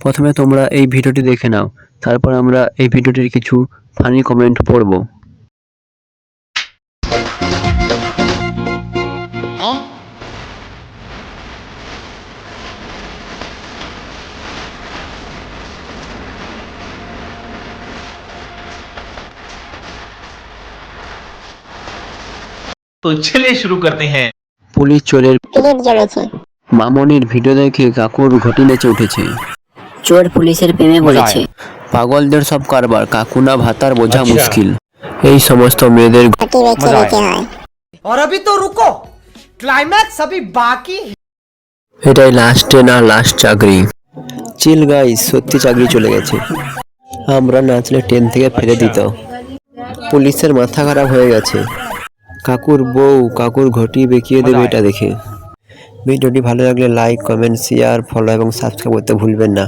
প্রথমে তোমরা এই ভিডিওটি দেখে নাও, তারপর আমরা এই ভিডিওটির কিছু ফানি কমেন্ট পড়ব। तो चलिए शुरू करते हैं। পুলিশ চোরের ক্লিপ জমেছে। মামনির ভিডিও দেখে কাকুর ঘটি নেচে উঠেছে। চোর পুলিশের প্রেমে পড়েছে। পাগলদের সব কারবার, কাকু না ভাতার বোঝা মুশকিল। এই সমস্ত মেয়েদের ঘটি বেছে নিতে হয়। और अभी तो रुको, क्लाइमैक्स अभी बाकी है। এটাই লাস্টে না লাস্ট চাকরি। চিল গাইস, সত্যি চাকরি চলে গেছে। আমরা নাচলে 10 থেকে ফেলে দিত। পুলিশের মাথা খারাপ হয়ে গেছে। কাকুর বউ কাকুর ঘটি বেঁকিয়ে দেবে এটা দেখে। ভিডিওটি ভালো লাগলে লাইক, কমেন্ট, শেয়ার, ফলো এবং সাবস্ক্রাইব করতে ভুলবেন না।